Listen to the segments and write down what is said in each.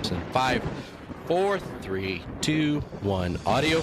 starts in 5, 4, 3, 2, 1. Audio.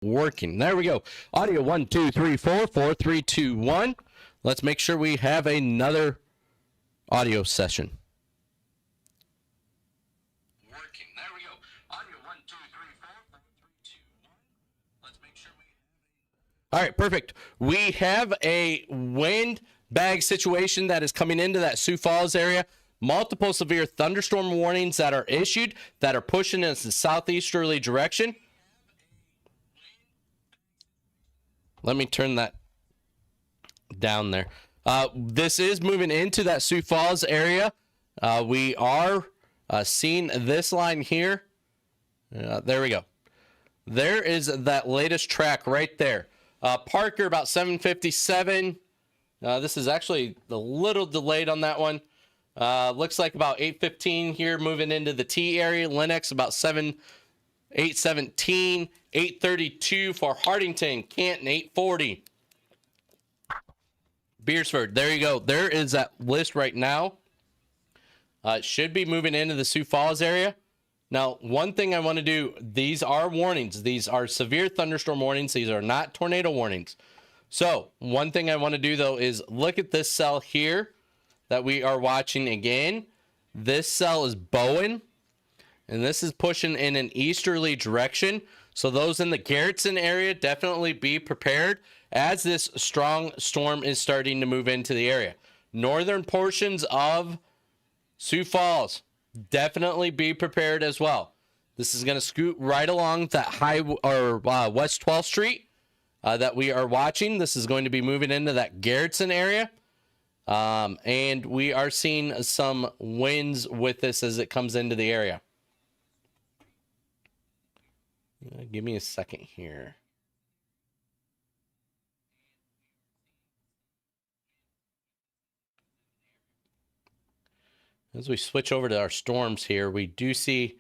Working. There we go. Audio 1, 2, 3, 4, 4, 3, 2, 1. Let's make sure we have another audio session. Working. There we go. Audio 1, 2, 3, 4, 4, 3, 2, 1. Let's make sure we have. All right, perfect. We have a wind bag situation that is coming into that Sioux Falls area. Multiple severe thunderstorm warnings that are issued that are pushing us in the southeasterly direction. Let me turn that down there. This is moving into that Sioux Falls area. We are seeing this line here. There we go. There is that latest track right there. Parker, about 757. This is actually a little delayed on that one. Looks like about 815 here, moving into the T area. Lennox, about 817. 832 for Hardington. Canton, 840. Beersford, there you go. There is that list right now. It should be moving into the Sioux Falls area. Now, one thing I want to do, these are warnings. These are severe thunderstorm warnings. These are not tornado warnings. So, one thing I want to do, though, is look at this cell here that we are watching again. This cell is Bowen, and this is pushing in an easterly direction. So those in the Garrettson area, definitely be prepared as this strong storm is starting to move into the area. Northern portions of Sioux Falls, definitely be prepared as well. This is going to scoot right along that West 12th Street that we are watching. This is going to be moving into that Garrettson area. And we are seeing some winds with this as it comes into the area. Give me a second here. As we switch over to our storms here, we do see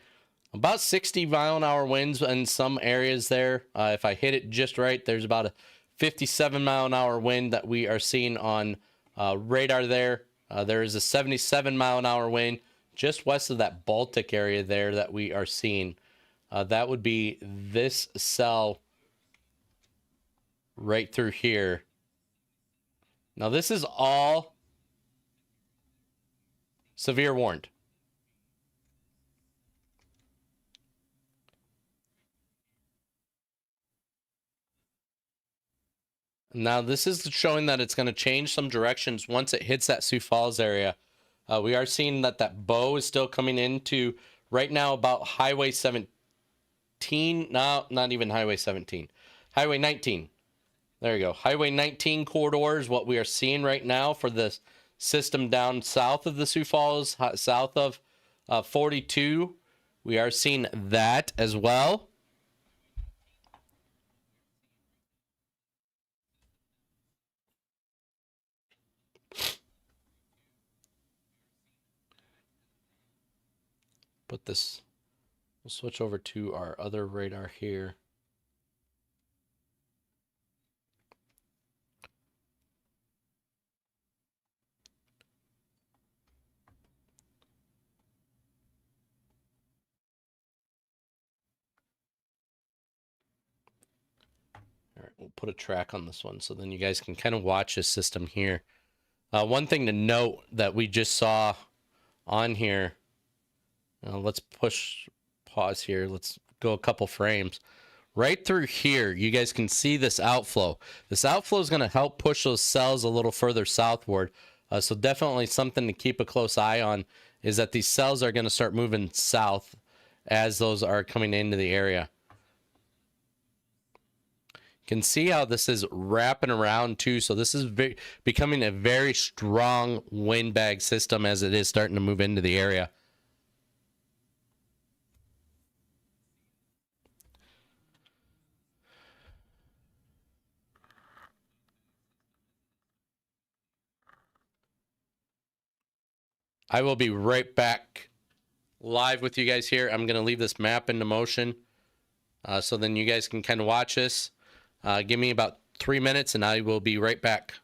about 60-mile-an-hour winds in some areas there. If I hit it just right, there's about a 57-mile-an-hour wind that we are seeing on radar there. There is a 77-mile-an-hour wind just west of that Baltic area there that we are seeing. That would be this cell right through here. Now, this is all severe warned. Now, this is showing that it's going to change some directions once it hits that Sioux Falls area. We are seeing that that bow is still coming into right now about Highway 17. No, not even Highway 17. Highway 19. There you go. Highway 19 corridor is what we are seeing right now for the system down south of the Sioux Falls, south of 42. We are seeing that as well. put this, we'll switch over to our other radar here. All right, we'll put a track on this one so then you guys can kind of watch this system here. One thing to note that we just saw on here, let's pause here. Let's go a couple frames. Right through here, you guys can see this outflow. This outflow is going to help push those cells a little further southward. So definitely something to keep a close eye on is that these cells are going to start moving south as those are coming into the area. You can see how this is wrapping around too. So this is becoming a very strong windbag system as it is starting to move into the area. I will be right back live with you guys here. I'm going to leave this map into motion so then you guys can kind of watch this. Give me about 3 minutes and I will be right back.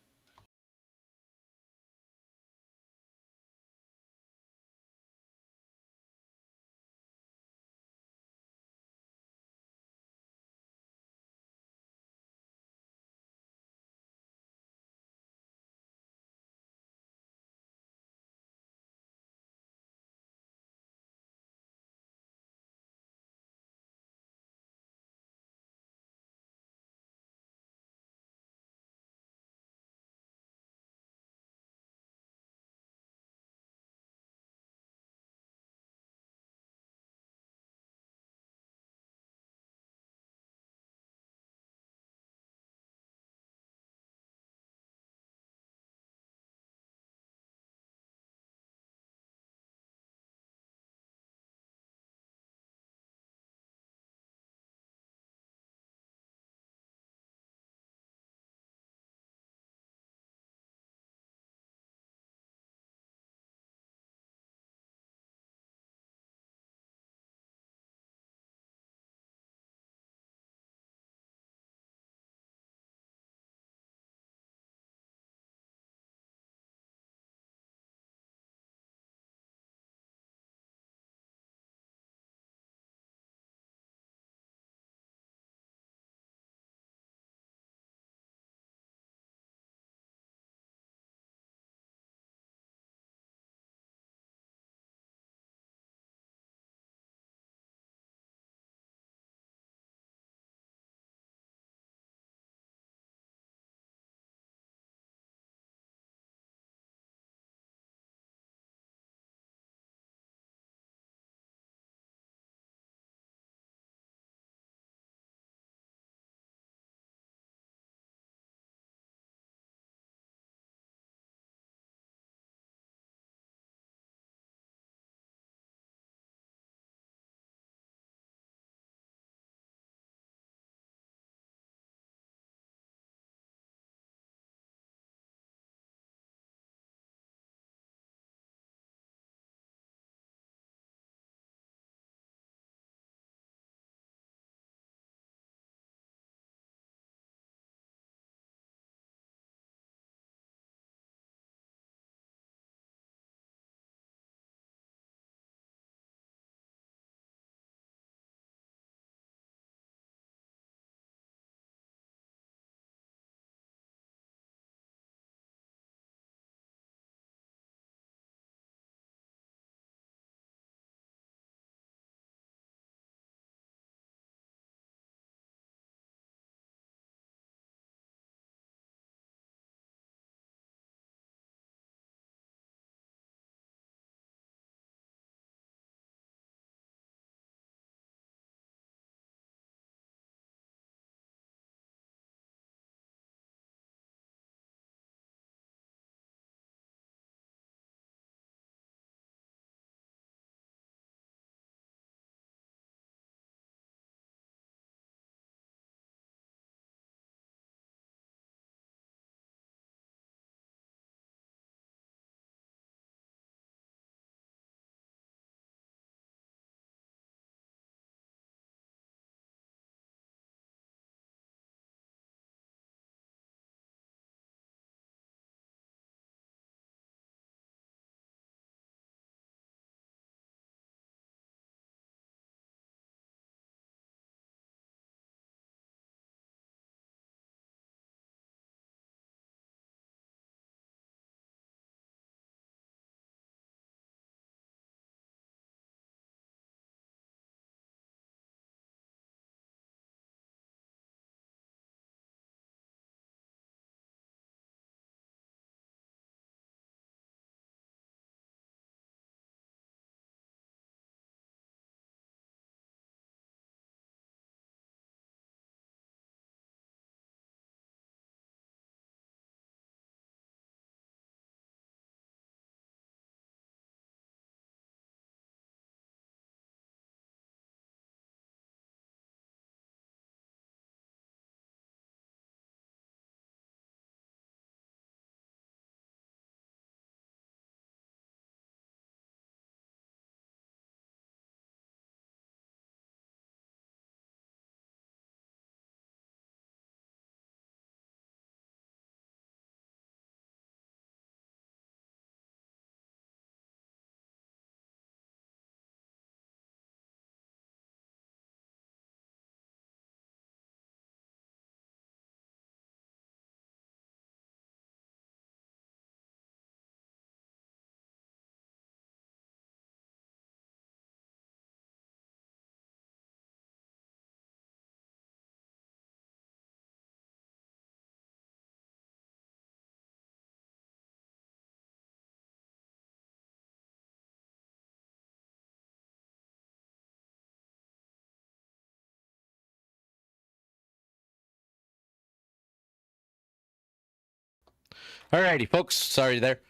Alrighty, folks. Sorry there.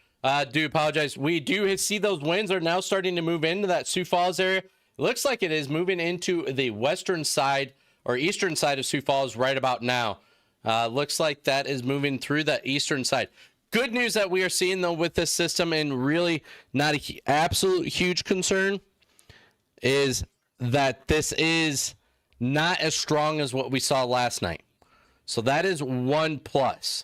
Do apologize. We do see those winds are now starting to move into that Sioux Falls area. It looks like it is moving into the western side or eastern side of Sioux Falls right about now. Looks like that is moving through the eastern side. Good news that we are seeing, though, with this system, and really not an absolute huge concern, is that this is not as strong as what we saw last night. So that is one plus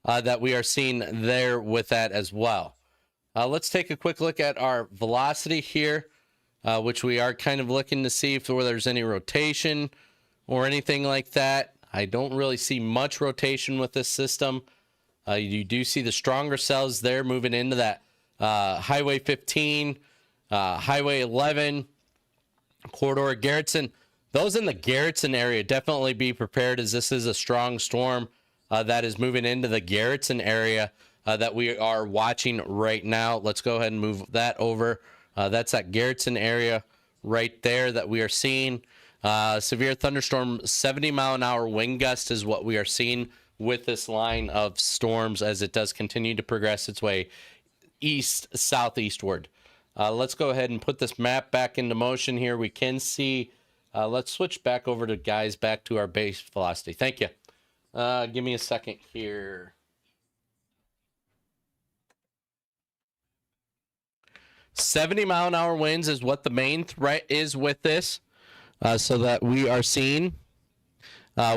that we are seeing there with that as well. Let's take a quick look at our velocity here, which we are kind of looking to see if there's any rotation or anything like that. I don't really see much rotation with this system. You do see the stronger cells there moving into that Highway 15, Highway 11, Corridor Garrettson. Those in the Garrettson area, definitely be prepared, as this is a strong storm that is moving into the Garrettson area that we are watching right now. Let's go ahead and move that over. That's that Garrettson area right there that we are seeing. Severe thunderstorm, 70-mile-an-hour wind gust is what we are seeing with this line of storms as it does continue to progress its way southeastward. Let's go ahead and put this map back into motion here. We can see, let's switch back over to back to our base velocity. Thank you. Give me a second here. $70-mile-an-hour winds is what the main threat is with this, so that we are seeing.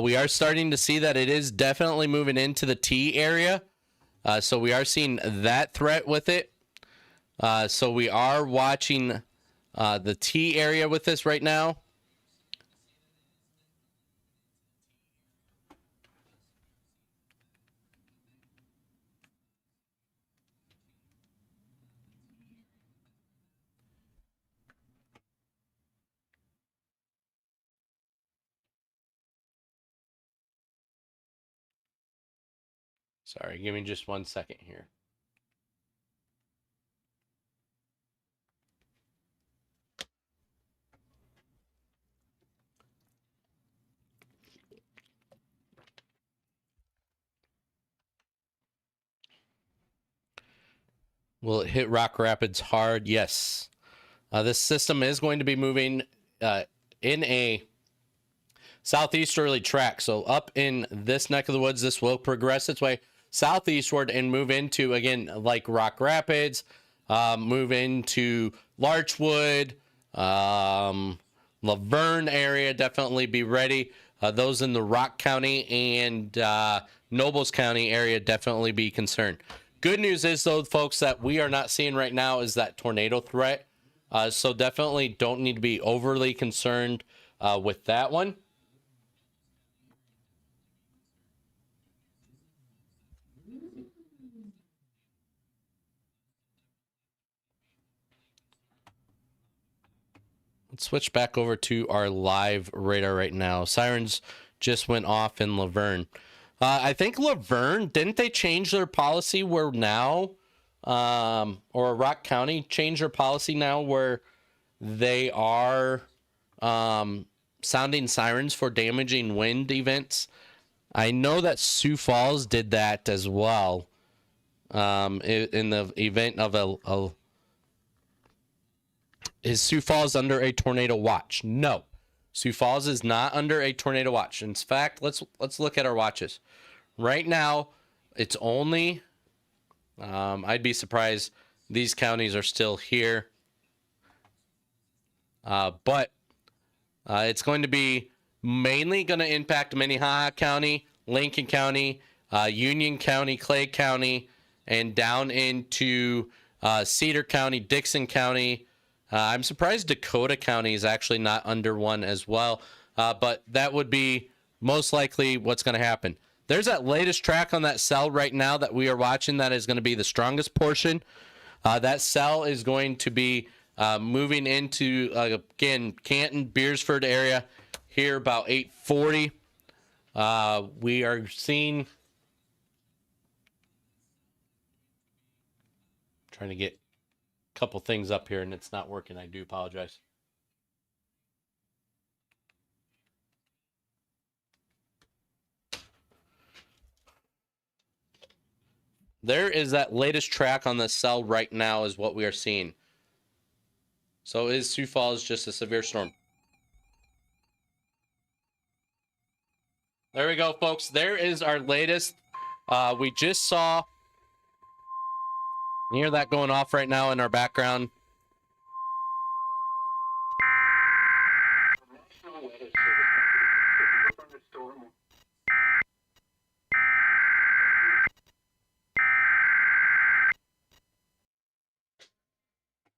We are starting to see that it is definitely moving into the T area. So we are seeing that threat with it. So we are watching the T area with this right now. Sorry, give me just 1 second here. Will it hit Rock Rapids hard? Yes. This system is going to be moving in a southeasterly track. So up in this neck of the woods, this will progress its way southeastward and move into, again, like Rock Rapids, move into Larchwood, Laverne area. Definitely be ready. Those in the Rock County and Nobles County area, definitely be concerned. Good news is, though, folks, that we are not seeing right now is that tornado threat. So definitely don't need to be overly concerned with that one. Let's switch back over to our live radar right now. Sirens just went off in Laverne. I think Laverne, didn't they change their policy where now, or Rock County changed their policy now where they are sounding sirens for damaging wind events? I know that Sioux Falls did that as well in the event of is Sioux Falls under a tornado watch? No. Sioux Falls is not under a tornado watch. In fact, let's look at our watches. Right now, it's only, I'd be surprised these counties are still here. But it's going to be mainly going to impact Minnehaha County, Lincoln County, Union County, Clay County, and down into Cedar County, Dixon County. I'm surprised Dakota County is actually not under one as well, but that would be most likely what's going to happen. There's that latest track on that cell right now that we are watching that is going to be the strongest portion. That cell is going to be moving into, again, Canton, Beersford area here about 8:40. We are seeing, trying to get couple things up here and it's not working. I do apologize. there is that latest track on the cell right now is what we are seeing. So is Sioux Falls just a severe storm? There we go, folks. There is our latest. We just saw. You hear that going off right now in our background?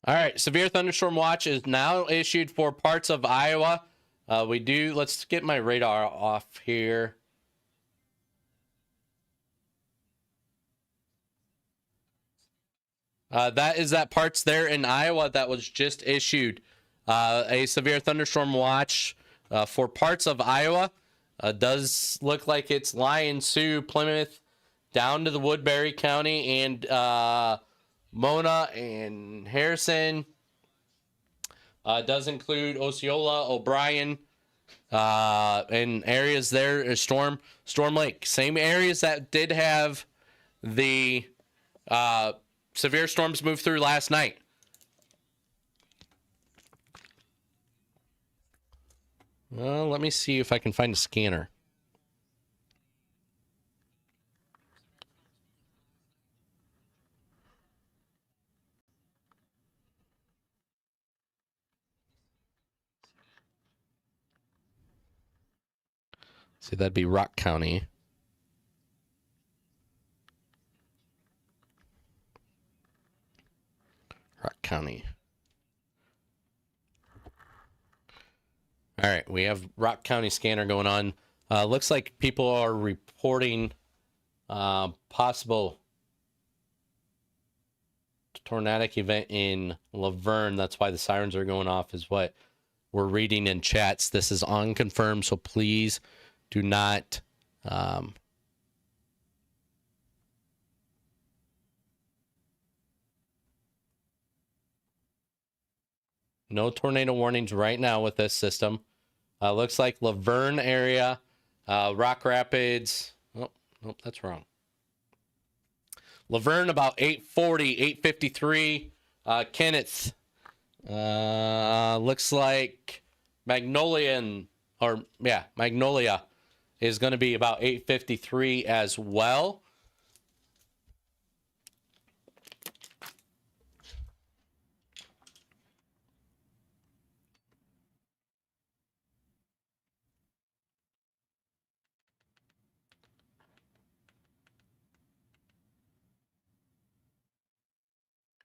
All right, severe thunderstorm watch is now issued for parts of Iowa. Let's get my radar off here. That is that parts there in Iowa that was just issued. A severe thunderstorm watch for parts of Iowa. Does look like it's Lyon, Sioux, Plymouth, down to the Woodbury County, and Mona and Harrison. Does include Osceola, O'Brien, and areas there. Storm Lake. Same areas that did have the severe storms move through last night. Well, let me see if I can find a scanner. See, that'd be Rock County. Rock County. All right, we have Rock County scanner going on. Looks like people are reporting possible tornadic event in Laverne. That's why the sirens are going off, is what we're reading in chats. This is unconfirmed, so please do not no tornado warnings right now with this system. Looks like Laverne area, Rock Rapids. Oh, nope, that's wrong. Laverne about 840, 853. Kenneth. Looks like Magnolia is going to be about 853 as well.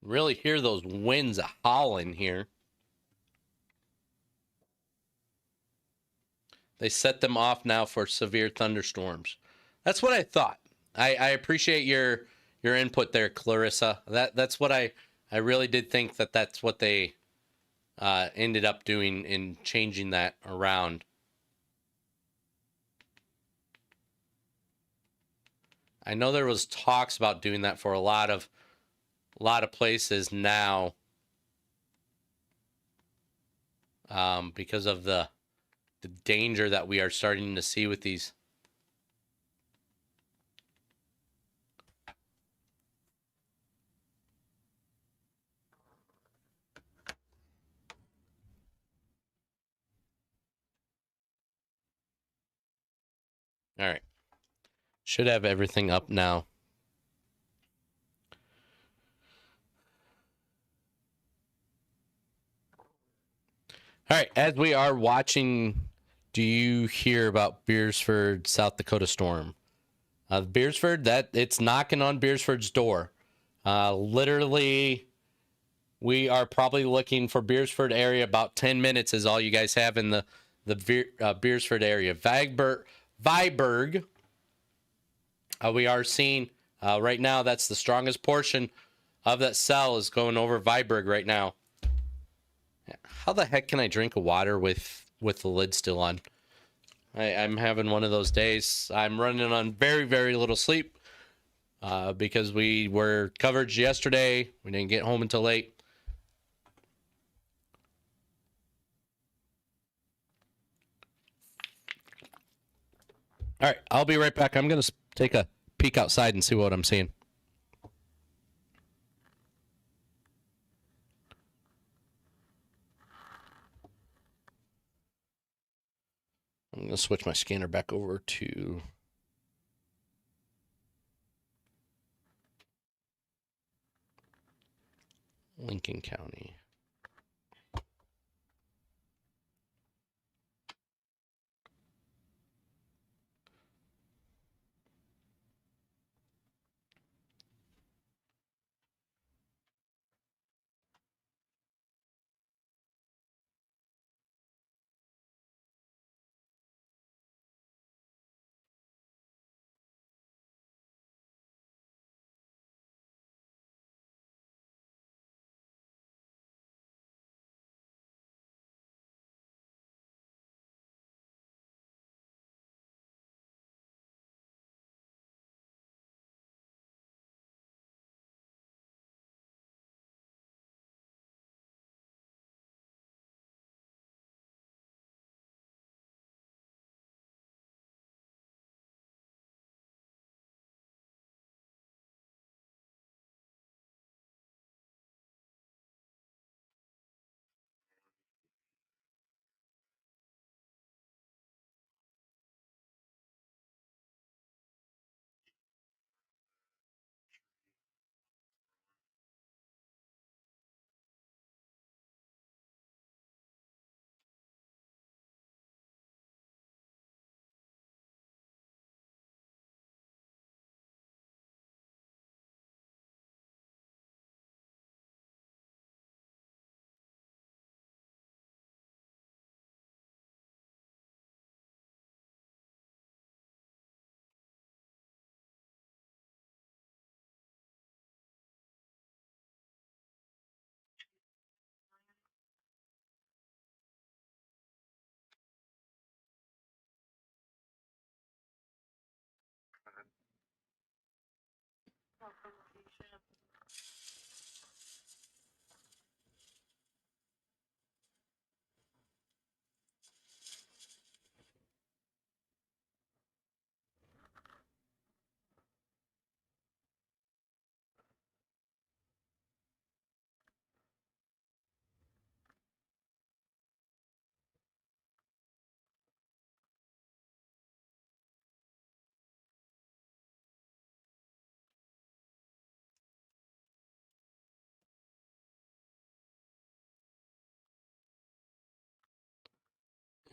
Really hear those winds howling here. They set them off now for severe thunderstorms. That's what I thought. I appreciate your input there, Clarissa. That's what I really did think that's what they ended up doing in changing that around. I know there was talks about doing that for a lot of places now, because of the danger that we are starting to see with these. All right. Should have everything up now. All right, as we are watching, do you hear about Beersford, South Dakota storm? Beersford, that it's knocking on Beersford's door. Literally, we are probably looking for Beersford area. About 10 minutes is all you guys have in the Beersford area. Viborg, we are seeing right now. That's the strongest portion of that cell is going over Viborg right now. How the heck can I drink water with the lid still on? I'm having one of those days. I'm running on very, very little sleep because we were coverage yesterday. We didn't get home until late. All right, I'll be right back. I'm going to take a peek outside and see what I'm seeing. I'm going to switch my scanner back over to Lincoln County.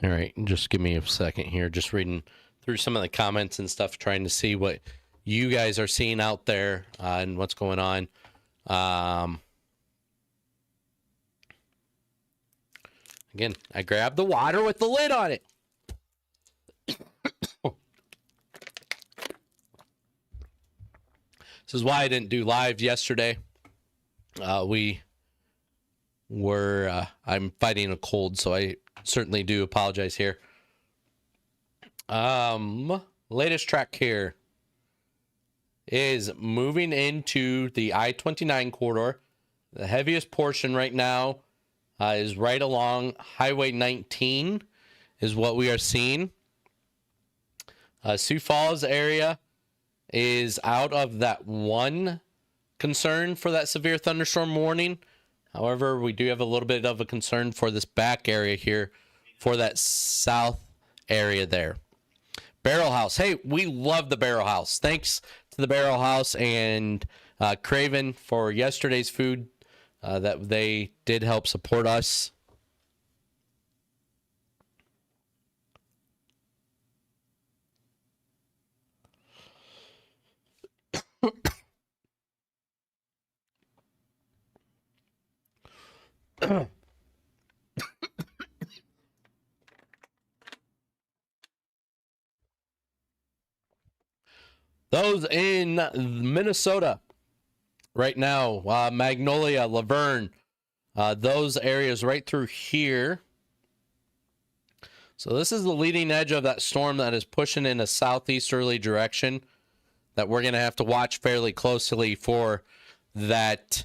All right, just give me a second here. Just reading through some of the comments and stuff, trying to see what you guys are seeing out there and what's going on. Again, I grabbed the water with the lid on it. This is why I didn't do live yesterday. I'm fighting a cold, so I certainly do apologize here. Latest track here is moving into the I-29 corridor. The heaviest portion right now is right along Highway 19 is what we are seeing. Sioux Falls area is out of that one concern for that severe thunderstorm warning. However, we do have a little bit of a concern for this back area here for that south area there. Barrel House. Hey, we love the Barrel House. Thanks to the Barrel House and Craven for yesterday's food that they did help support us. Those in Minnesota right now, Magnolia, Laverne, those areas right through here. So this is the leading edge of that storm that is pushing in a southeasterly direction that we're going to have to watch fairly closely for that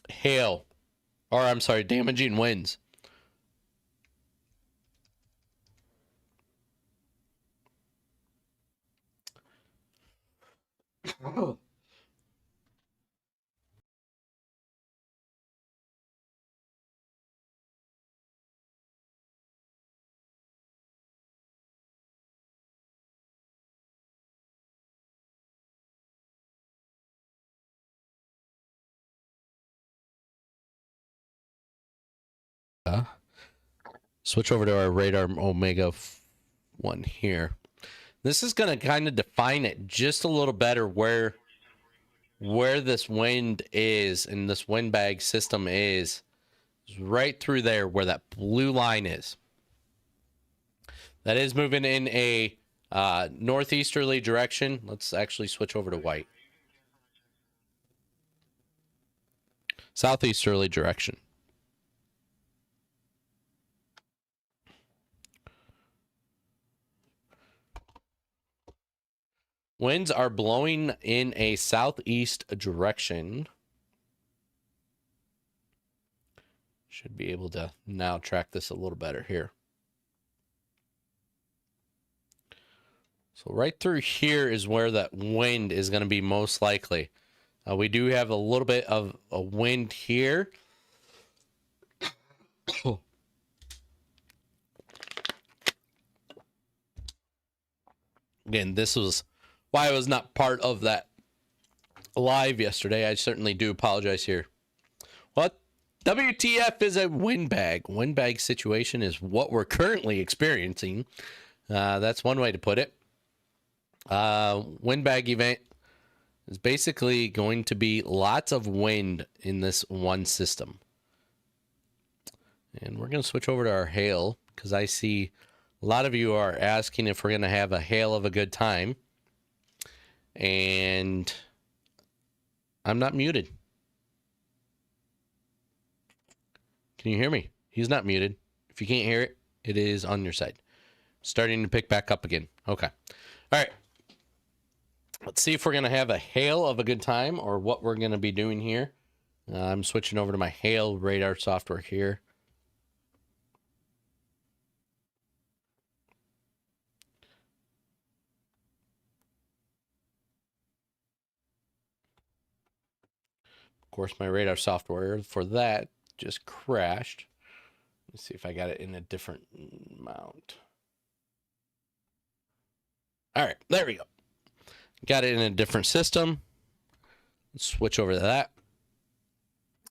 hail, or I'm sorry, damaging winds. Switch over to our radar Omega 1 here. This is going to kind of define it just a little better where this wind is and this windbag system is right through there where that blue line is. That is moving in a northeasterly direction. Let's actually switch over to white. Southeasterly direction. Winds are blowing in a southeast direction. Should be able to now track this a little better here. So right through here is where that wind is going to be most likely. We do have a little bit of a wind here. Again, this was why I was not part of that live yesterday. I certainly do apologize here. What? WTF is a windbag. Windbag situation is what we're currently experiencing. That's one way to put it. Windbag event is basically going to be lots of wind in this one system. And we're going to switch over to our hail because I see a lot of you are asking if we're going to have a hail of a good time. And I'm not muted. Can you hear me? He's not muted. If you can't hear it, it is on your side. Starting to pick back up again. Okay. All right. Let's see if we're going to have a hail of a good time or what we're going to be doing here. I'm switching over to my hail radar software here. Of course, my radar software for that just crashed. Let's see if I got it in a different mount. All right, there we go. Got it in a different system. Let's switch over to that.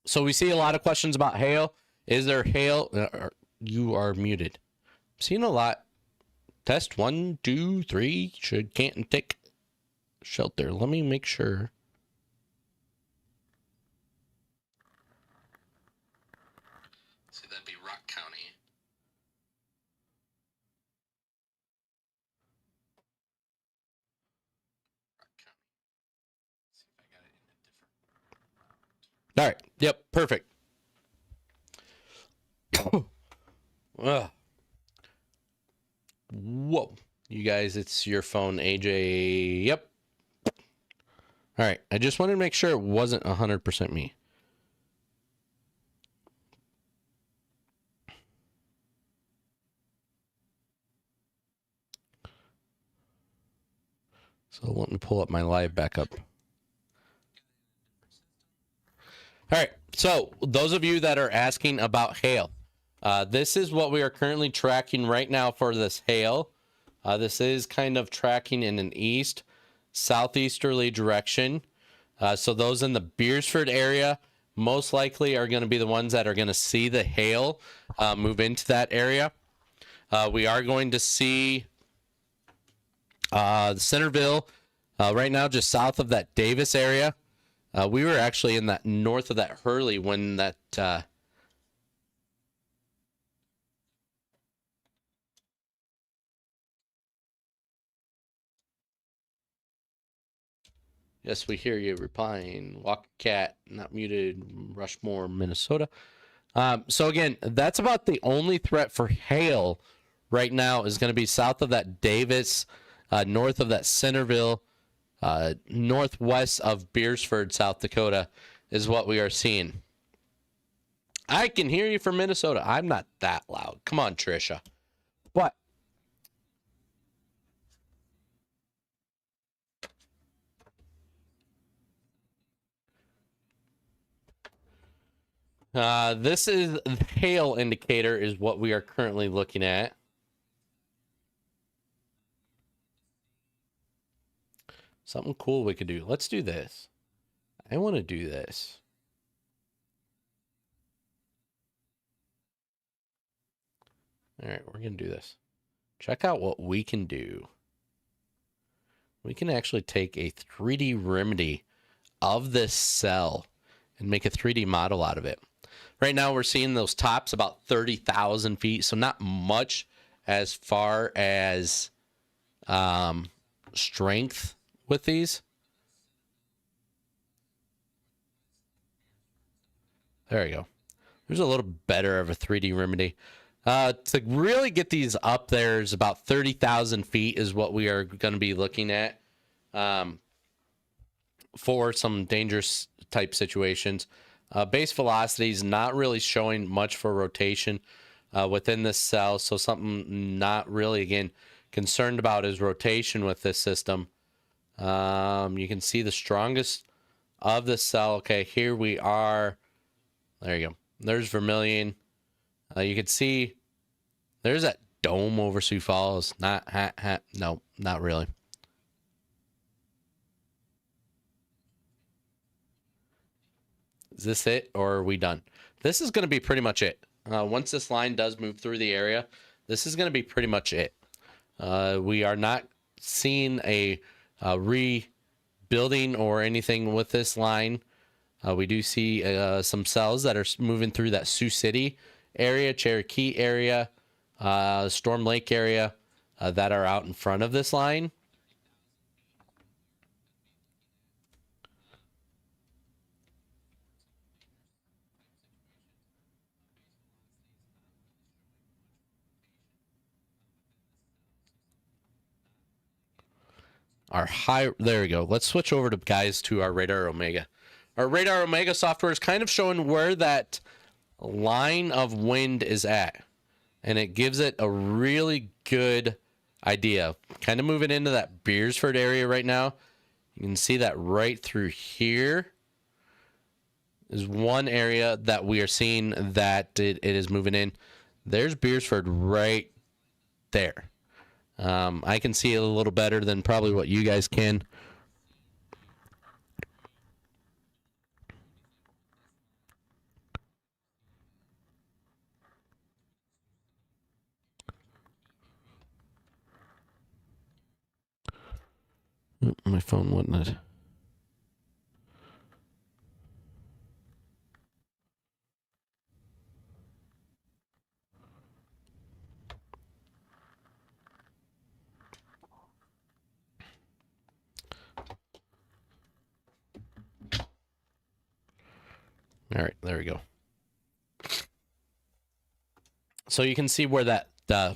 So we see a lot of questions about hail. Is there hail? You are muted. I'm seeing a lot. Test 1, 2, 3. Should Canton take shelter. Let me make sure. See, that'd be Rock County. All right. Yep. Perfect. Whoa. You guys, it's your phone, AJ. Yep. All right. I just wanted to make sure it wasn't 100% me. So let me pull up my live backup. All right, so those of you that are asking about hail, this is what we are currently tracking right now for this hail. This is kind of tracking in an east, southeasterly direction. So those in the Beersford area most likely are going to be the ones that are going to see the hail move into that area. We are going to see Centerville right now, just south of that Davis area. We were actually in that north of that Hurley when that yes, we hear you replying. Walk Cat, not muted, Rushmore, Minnesota. So again, that's about the only threat for hail right now is going to be south of that Davis, north of that Centerville, northwest of Beersford, South Dakota is what we are seeing. I can hear you from Minnesota. I'm not that loud. Come on, Trisha. But this is hail indicator is what we are currently looking at. Something cool we could do. Let's do this. I want to do this. All right, we're going to do this. Check out what we can do. We can actually take a 3D remedy of this cell and make a 3D model out of it. Right now, we're seeing those tops about 30,000 feet, so not much as far as strength with these. There you go. There's a little better of a 3D remedy. To really get these up there is about 30,000 feet is what we are going to be looking at for some dangerous type situations. Base velocity is not really showing much for rotation within this cell, so something not really, again, concerned about is rotation with this system. You can see the strongest of the cell. Okay, here we are. There you go. There's Vermilion. You can see there's that dome over Sioux Falls. No, not really. Is this it, or are we done? This is going to be pretty much it. Once this line does move through the area, this is going to be pretty much it. We are not seeing a rebuilding or anything with this line. We do see some cells that are moving through that Sioux City area, Cherokee area, Storm Lake area that are out in front of this line. There we go. Let's switch over to our Radar Omega. Our Radar Omega software is kind of showing where that line of wind is at, and it gives it a really good idea. Kind of moving into that Beersford area right now. You can see that right through here is one area that we are seeing that it is moving in. There's Beersford right there. I can see it a little better than probably what you guys can. My phone wouldn't it? All right, there we go. So you can see where that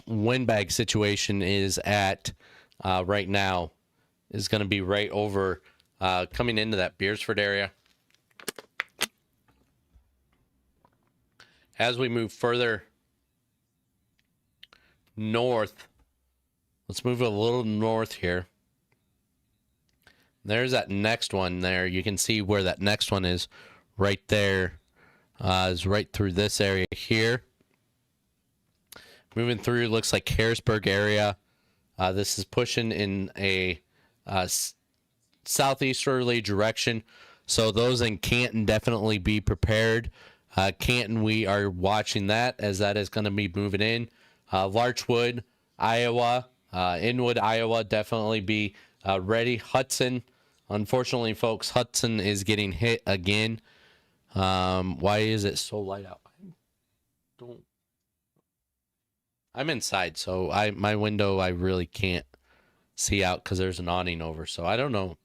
windbag situation is at right now is going to be right over coming into that Beersford area. As we move further north, let's move a little north here. There's that next one there. You can see where that next one is right there. Is right through this area here. Moving through, looks like Harrisburg area. This is pushing in a southeasterly direction. So those in Canton definitely be prepared. Canton, we are watching that as that is going to be moving in. Larchwood, Iowa, Inwood, Iowa, definitely be ready. Hudson, unfortunately, folks, Hudson is getting hit again. Why is it so light out? I'm inside, so my window I really can't see out because there's an awning over, so I don't know.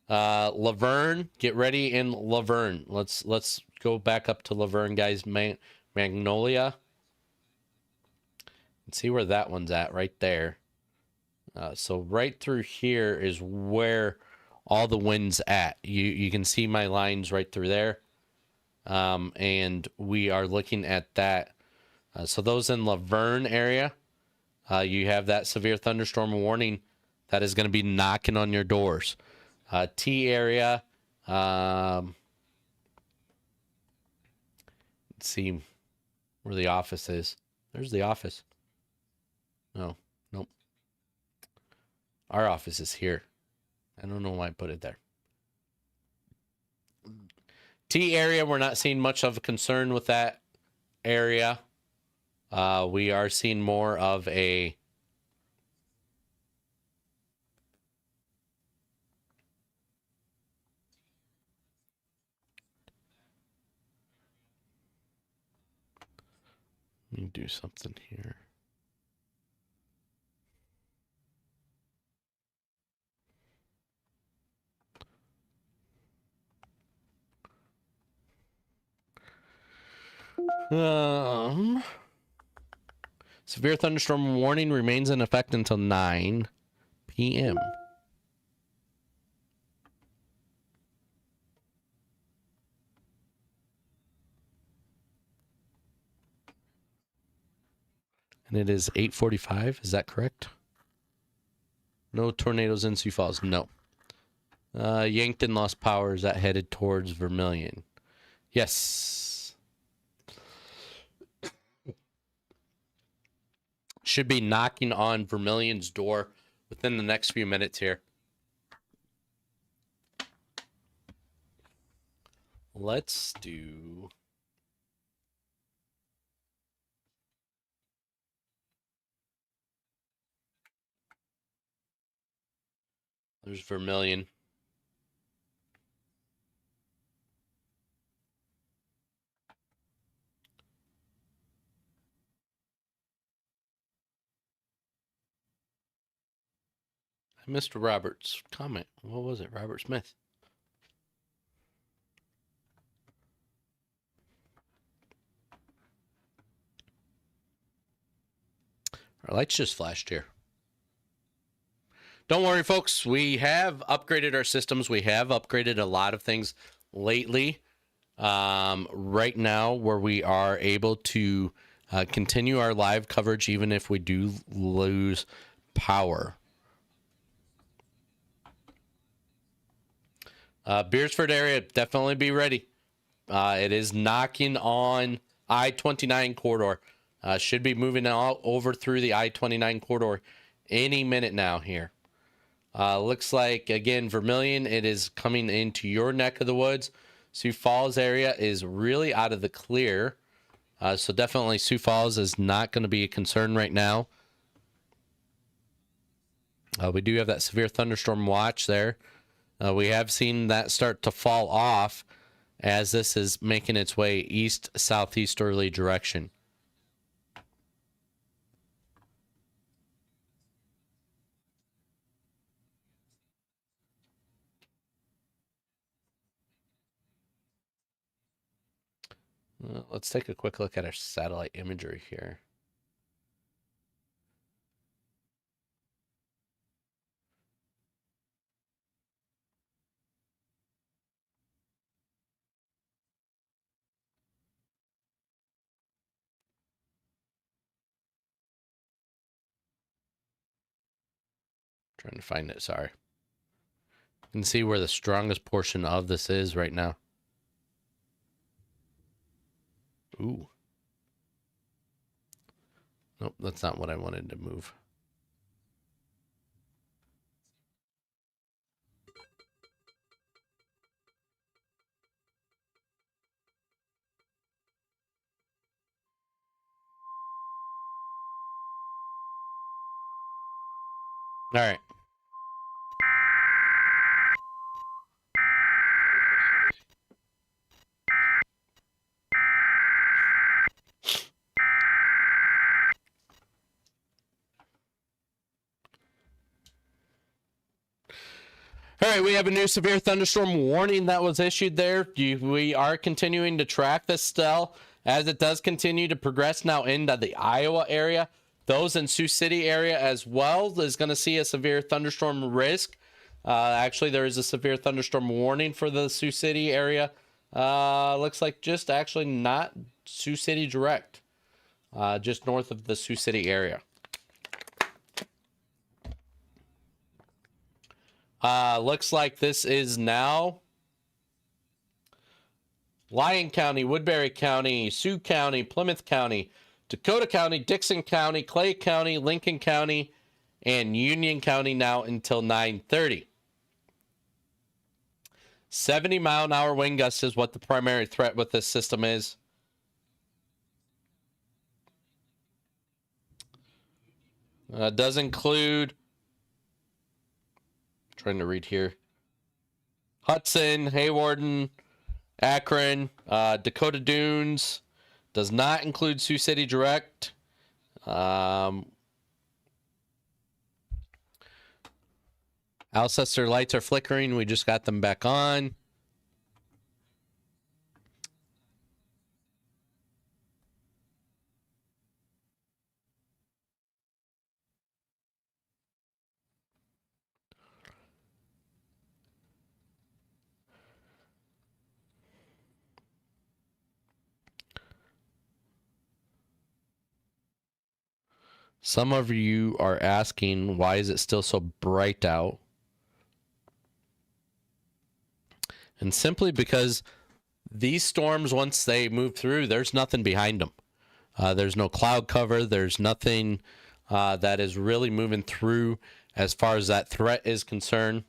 Laverne, get ready in Laverne. Let's go back up to Laverne, guys. Magnolia. Let's see where that one's at right there. So right through here is where all the wind's at. You can see my lines right through there. And we are looking at that. So those in Laverne area, you have that severe thunderstorm warning that is going to be knocking on your doors. T area, let's see where the office is. There's the office. No, nope. Our office is here. I don't know why I put it there. T area, we're not seeing much of a concern with that area. We are seeing more of a let me do something here. Severe thunderstorm warning remains in effect until 9 p.m. And it is 8:45. Is that correct? No tornadoes in Sioux Falls. No. Yankton lost power. Is that headed towards Vermilion? Yes. Should be knocking on Vermilion's door within the next few minutes here. Let's do... There's Vermilion. I missed Robert's comment. What was it? Robert Smith. Our lights just flashed here. Don't worry, folks. We have upgraded our systems. We have upgraded a lot of things lately. Right now, where we are able to continue our live coverage, even if we do lose power. Beersford area, definitely be ready. It is knocking on I-29 corridor. Should be moving all over through the I-29 corridor any minute now here. Looks like, again, Vermilion, it is coming into your neck of the woods. Sioux Falls area is really out of the clear. So definitely Sioux Falls is not going to be a concern right now. We do have that severe thunderstorm watch there. We have seen that start to fall off as this is making its way east-southeasterly direction. Let's take a quick look at our satellite imagery here. Trying to find it, sorry. You can see where the strongest portion of this is right now. Ooh. Nope, that's not what I wanted to move. All right. All right, we have a new severe thunderstorm warning that was issued there. We are continuing to track this still as it does continue to progress now into the Iowa area. Those in Sioux City area as well is going to see a severe thunderstorm risk. Actually, there is a severe thunderstorm warning for the Sioux City area. Looks like just actually not Sioux City direct, just north of the Sioux City area. Looks like this is now Lyon County, Woodbury County, Sioux County, Plymouth County, Dakota County, Dixon County, Clay County, Lincoln County, and Union County now until 9:30. 70-mile-an-hour wind gusts is what the primary threat with this system is. Does include, trying to read here, Hudson, Haywarden, Akron, Dakota Dunes. Does not include Sioux City Direct. Alcester lights are flickering. We just got them back on. Some of you are asking, why is it still so bright out? And simply because these storms, once they move through, there's nothing behind them. There's no cloud cover. There's nothing that is really moving through as far as that threat is concerned.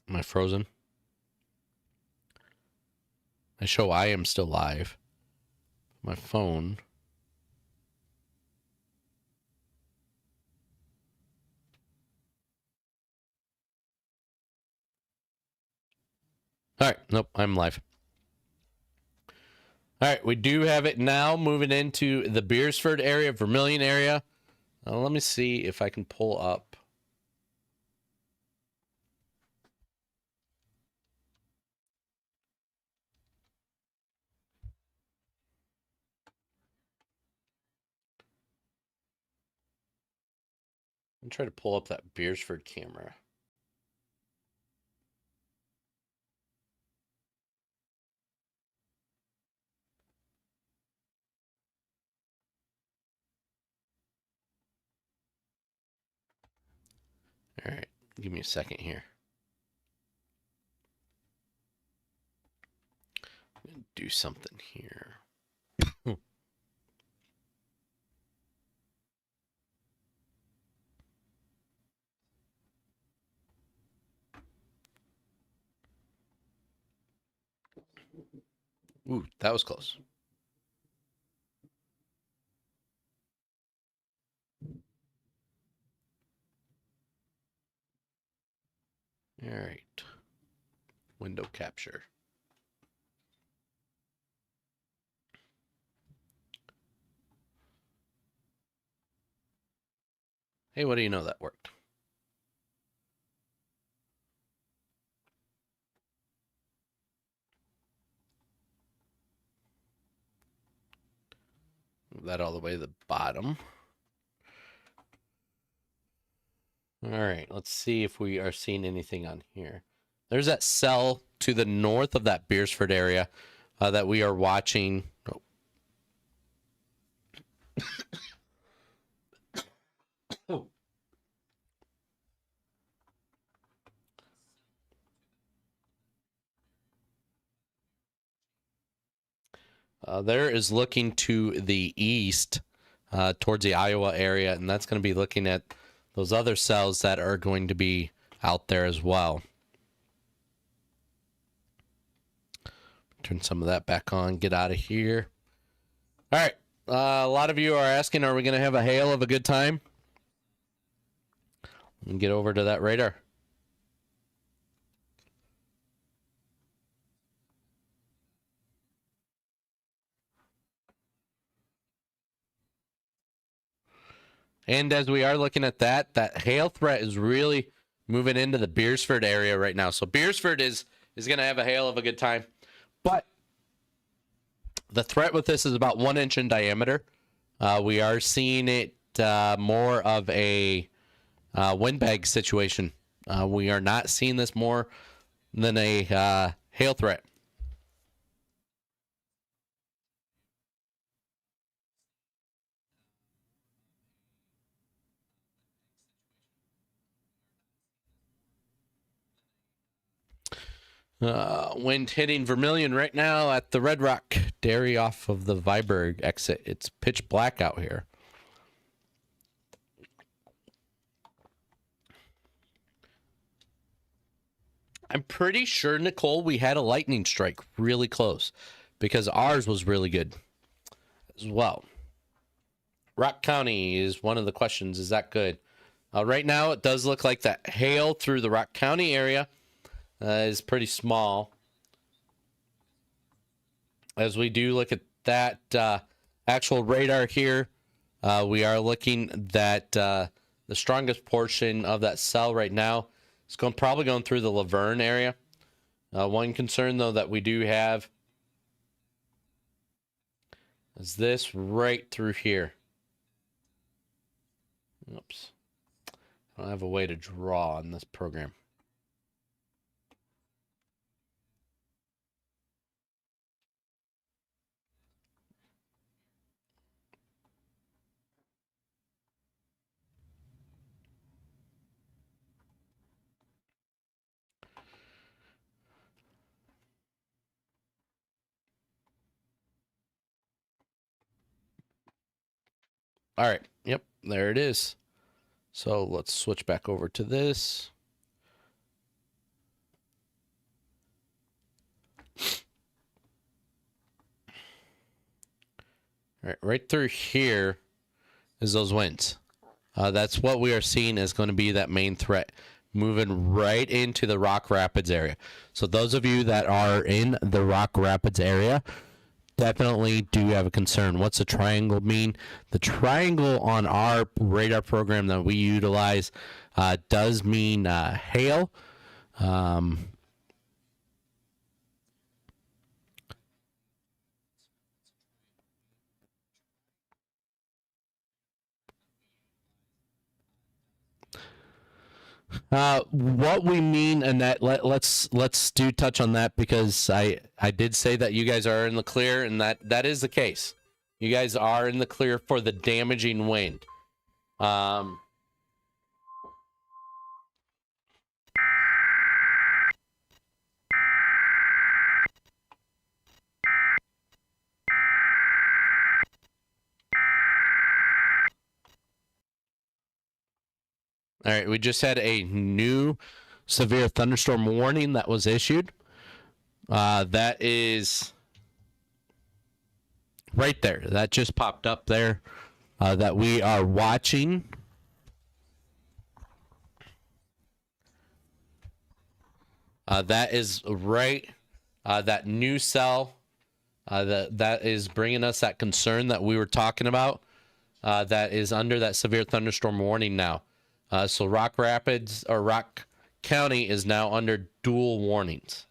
Am I frozen? I show I am still live. My phone. All right. Nope, I'm live. All right, we do have it now moving into the Beersford area, Vermilion area. Let me see if I can pull up. I'm trying to pull up that Beersford camera. All right, give me a second here. I'm gonna do something here. Ooh, that was close. All right. Window capture. Hey, what do you know, that worked? Move that all the way to the bottom. All right, let's see if we are seeing anything on here. There's that cell to the north of that Beersford area that we are watching. Oh. There is looking to the east towards the Iowa area, and that's going to be looking at those other cells that are going to be out there as well. Turn some of that back on, get out of here. All right. A lot of you are asking, are we going to have a hail of a good time? Let me get over to that radar. And as we are looking at that, that hail threat is really moving into the Beersford area right now. So Beersford is going to have a hail of a good time. But the threat with this is about 1 inch in diameter. We are seeing it more of a windbag situation. We are not seeing this more than a hail threat. Wind hitting Vermilion right now at the Red Rock Dairy off of the Viborg exit. It's pitch black out here. I'm pretty sure, Nicole, we had a lightning strike really close because ours was really good as well. Rock County is one of the questions. Is that good? Right now, it does look like that hail through the Rock County area is pretty small. As we do look at that actual radar here, we are looking that the strongest portion of that cell right now is probably going through the Laverne area. One concern, though, that we do have is this right through here. Oops. I don't have a way to draw on this program. All right. Yep. There it is. So let's switch back over to this. All right. Right through here is those winds. That's what we are seeing is going to be that main threat, moving right into the Rock Rapids area. So those of you that are in the Rock Rapids area definitely do have a concern. What's the triangle mean? The triangle on our radar program that we utilize does mean hail. What we mean, and that let's do touch on that, because I did say that you guys are in the clear, and that is the case. You guys are in the clear for the damaging wind. All right, we just had a new severe thunderstorm warning that was issued. That is right there. That just popped up there that we are watching. That is right. That new cell that is bringing us that concern that we were talking about. That is under that severe thunderstorm warning now. So Rock Rapids or Rock County is now under dual warnings.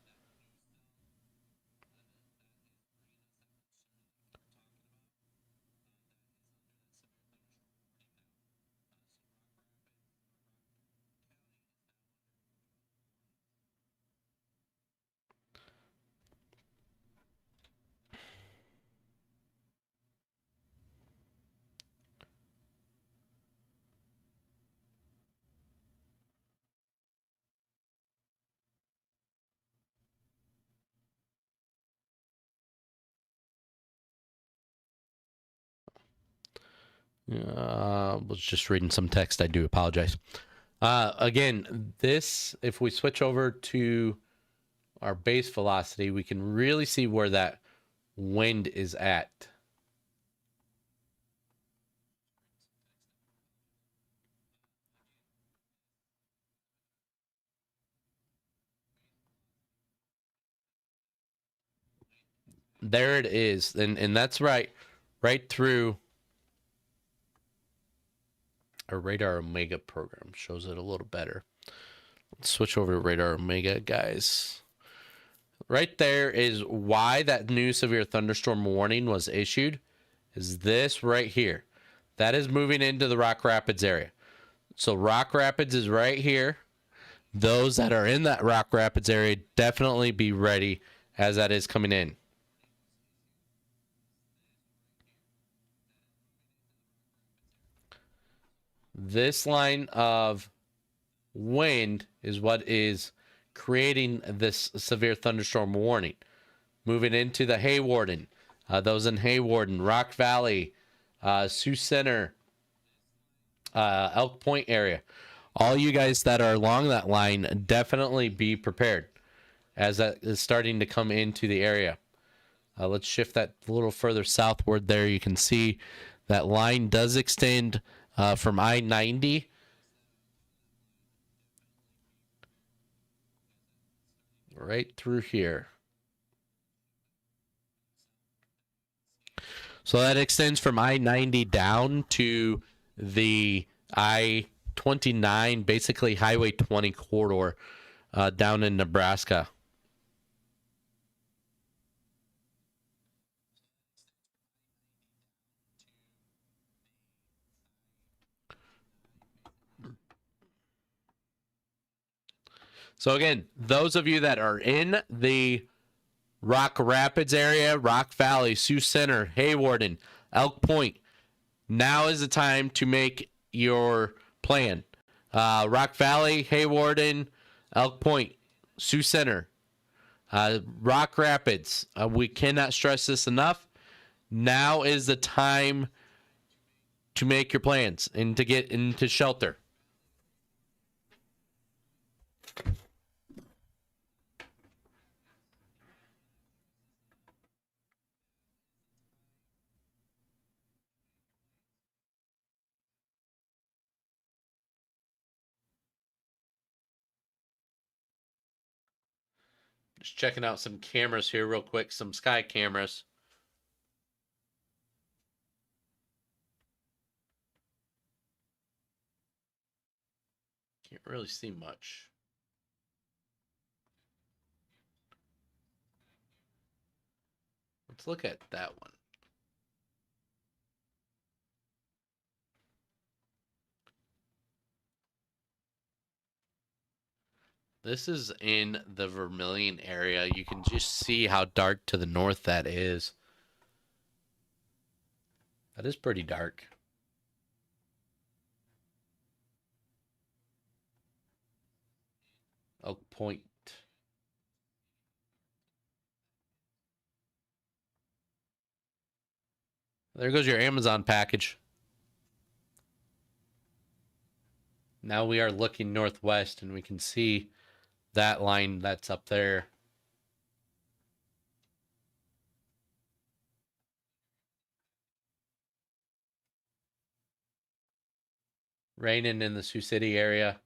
Was just reading some text. I do apologize. Again, this, if we switch over to our base velocity, we can really see where that wind is at. There it is. And that's right through our Radar Omega program. Shows it a little better. Let's switch over to Radar Omega, guys. Right there is why that new severe thunderstorm warning was issued. Is this right here. That is moving into the Rock Rapids area. So Rock Rapids is right here. Those that are in that Rock Rapids area, definitely be ready as that is coming in. This line of wind is what is creating this severe thunderstorm warning. Moving into the Haywarden, those in Haywarden, Rock Valley, Sioux Center, Elk Point area. all you guys that are along that line, definitely be prepared as that is starting to come into the area. Let's shift that a little further southward there. You can see that line does extend from I-90 right through here. So that extends from I-90 down to the I-29, basically Highway 20 corridor down in Nebraska. So again, those of you that are in the Rock Rapids area, Rock Valley, Sioux Center, Haywarden, Elk Point, now is the time to make your plan. Rock Valley, Haywarden, Elk Point, Sioux Center, Rock Rapids. We cannot stress this enough. Now is the time to make your plans and to get into shelter. Just checking out some cameras here real quick, some sky cameras. Can't really see much. Let's look at that one. This is in the Vermilion area. You can just see how dark to the north that is. That is pretty dark. Oak Point. There goes your Amazon package. Now we are looking northwest and we can see that line that's up there. Raining in the Sioux City area.